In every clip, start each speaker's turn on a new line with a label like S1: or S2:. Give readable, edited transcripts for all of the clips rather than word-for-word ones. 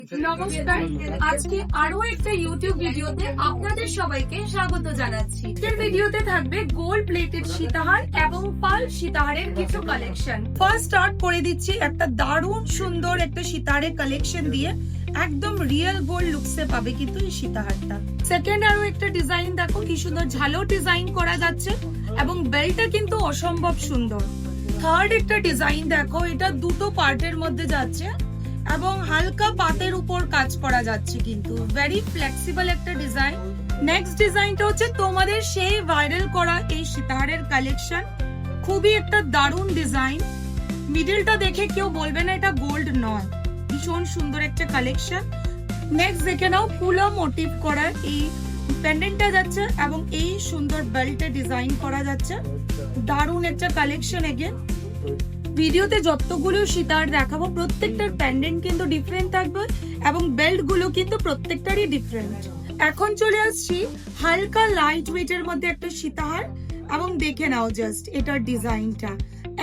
S1: নমস্কার, আজকে আরো একটা ইউটিউব ভিডিওতে আপনাদের সবাইকে স্বাগত জানাচ্ছি। এই ভিডিওতে থাকবে গোল্ড প্লেটেড সীতাহার এবং পাল সীতাহারের কিছু কালেকশন। ফার্স্ট স্টার্ট করে দিচ্ছি একটা দারুণ সুন্দর একটা সীতাহারের কালেকশন দিয়ে। একদম রিয়েল গোল্ড লুকসে পাবে কিন্তু এই সীতাহারটা। সেকেন্ড আরো একটা ডিজাইন দেখো, কি সুন্দর ঝালো ডিজাইন করা যাচ্ছে এবং বেলটা কিন্তু অসম্ভব সুন্দর। থার্ড একটা ডিজাইন দেখো, এটা দুটো পার্টের মধ্যে যাচ্ছে এবং হালকা পাতের উপর কাজ করা যাচ্ছে, কিন্তু ভেরি ফ্লেক্সিবল একটা ডিজাইন। নেক্সট ডিজাইনটা হচ্ছে তোমাদের সেই ভাইরাল করা এই সীতাহারের কালেকশন, খুবই একটা দারুণ ডিজাইন। মিডলটা দেখে কেউ বলবে না এটা গোল্ড নয়, ভীষণ সুন্দর একটা কালেকশন। নেক্সট দেখে নাও, ফুলো মোটিভ করা এই পেন্ডেন্টটা যাচ্ছে এবং এই সুন্দর বেল্টে ডিজাইন করা যাচ্ছে, দারুণ একটা কালেকশন। এগেন ভিডিওতে যতগুলো সীতাহার দেখাবো প্রত্যেকটার প্যান্ডেন্ট কিন্তু ডিফারেন্ট থাকবে এবং বেল্ট গুলো কিন্তু প্রত্যেকটারই ডিফারেন্ট। এখন চলে আসছি হালকা লাইট ওয়েটের মধ্যে একটা সীতাহার এবং দেখে নাও জাস্ট এটার ডিজাইনটা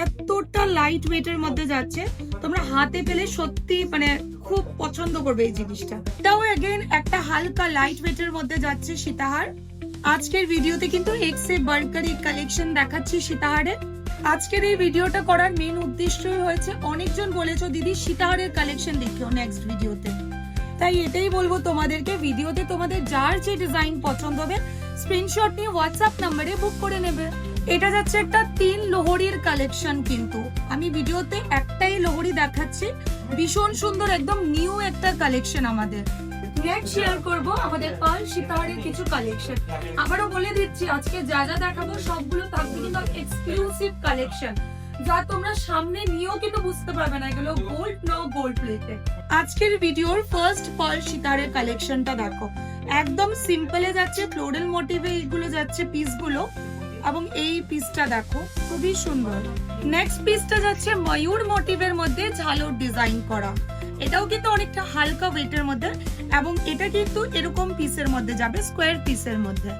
S1: এতটা লাইট ওয়েটের মধ্যে যাচ্ছে, তোমরা হাতে পেলে সত্যি মানে খুব পছন্দ করবে এই জিনিসটা। এটাও এগেন একটা হালকা লাইট ওয়েটের মধ্যে যাচ্ছে সীতাহার। আজকের ভিডিওতে কিন্তু এক্সে বার্কারি কালেকশন দেখাচ্ছি সীতাহারের। আজকের এই ভিডিওটা করার মেন উদ্দেশ্যই হয়েছে, অনেকজন বলেছো দিদি সীতাহারের কালেকশন দেখিও নেক্সট ভিডিওতে, তাই এটাই বলবো তোমাদেরকে, ভিডিওতে তোমাদের যার যে ডিজাইন পছন্দ হবে স্ক্রিনশট নিয়ে হোয়াটসঅ্যাপ নম্বরে বুক করে নেবে। এটা যাচ্ছে একটা 3 লোহরির কালেকশন, কিন্তু আমি ভিডিওতে একটাই লোহরি দেখাচ্ছি, ভীষণ সুন্দর একদম নিউ একটা কালেকশন। আমাদের নেক্সট শেয়ার করব আমাদের পাল সীতাহারের কিছু কালেকশন। আবারও বলে দিচ্ছি আজকে যা যা দেখাবো সবগুলো থাকবে কিন্তু এক্সক্লুসিভ কালেকশন, যা তোমরা সামনে নিয়েও কিন্তু বুঝতে পারবে না এগুলো গোল্ড না গোল্ড প্লেটেড। আজকের ভিডিওর ফার্স্ট পাল সীতাহারের কালেকশনটা দেখো, একদম সিম্পলে যাচ্ছে, ফ্লোরাল মোটিভে এইগুলো যাচ্ছে পিসগুলো এবং এই পিসটা দেখো খুবই সুন্দর। নেক্সট পিসটা যাচ্ছে ময়ূর মোটিভের মধ্যে ঝালোর ডিজাইন করা, এটাও কিন্তু অনেকটা হালকা ওয়েটের মধ্যে এবং এটা কিন্তু এরকম পিসের মধ্যে যাবে, স্কোয়ার পিসের মধ্যে,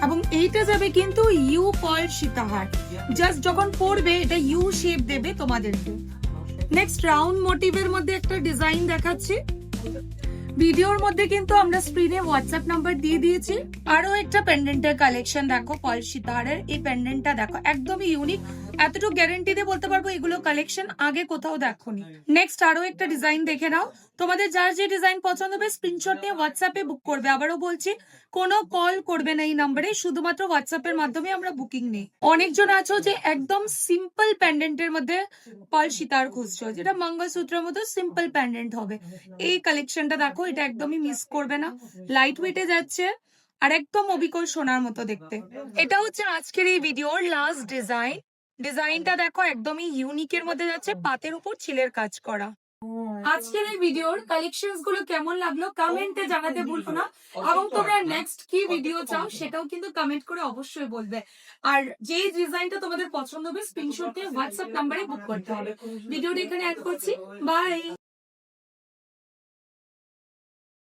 S1: এবং এইটা যাবে কিন্তু ইউ পার্ল সীতাহার। জাস্ট যখন পরবে এটা ইউ শেপ দেবে তোমাদেরকে। নেক্সট রাউন্ড মোটিভের মধ্যে একটা ডিজাইন দেখাচ্ছি, ভিডিওর মধ্যে কিন্তু আমরা স্ক্রিনে হোয়াটসঅ্যাপ নাম্বার দিয়ে দিয়েছি। আরো একটা পেন্ডেন্টের কালেকশন দেখো পাল সীতাহারের, এই পেন্ডেন্টটা দেখো একদমই ইউনিক, এতটুকু গ্যারান্টি দিয়ে বলতে পারবো এগুলো কালেকশন আগে কোথাও দেখোনি। নেক্সট আরো একটা ডিজাইন দেখে নাও, তোমাদের যার যে ডিজাইন পছন্দ হবে স্ক্রিনশট নিয়ে হোয়াটসঅ্যাপে বুক করবে। আবারও বলছি কোনো কল করবে না এই নাম্বারে, শুধুমাত্র হোয়াটসঅ্যাপের মাধ্যমে আমরা বুকিং নেই। অনেকজন আছো যে একদম সিম্পল প্যান্ডেন্টের মধ্যে পাল সীতাহার খুঁজছো, যেটা মঙ্গলসূত্রের মতো সিম্পল প্যান্ডেন্ট হবে, এই কালেকশনটা দেখো, এটা একদমই মিস করবে না, লাইট ওয়েটে যাচ্ছে আর একদম অবিকল সোনার মতো দেখতে। এটা হচ্ছে আজকের এই ভিডিওর লাস্ট ডিজাইন। ডিজাইনটা দেখো একদমই ইউনিকের মধ্যে যাচ্ছে, পাতের উপর ছিলের কাজ করা। আজকের এই ভিডিওর কালেকশনস গুলো কেমন লাগলো কমেন্টে জানাতে ভুলো না, এবং তোমরা নেক্সট কি ভিডিও চাও সেটাও কিন্তু কমেন্ট করে অবশ্যই বলবে। আর যে ডিজাইনটা তোমাদের পছন্দ হবে স্ক্রিনশট দিয়ে হোয়াটসঅ্যাপ নাম্বারে বুক করতে হবে। ভিডিওটা এখানে অ্যাড করছি, বাই।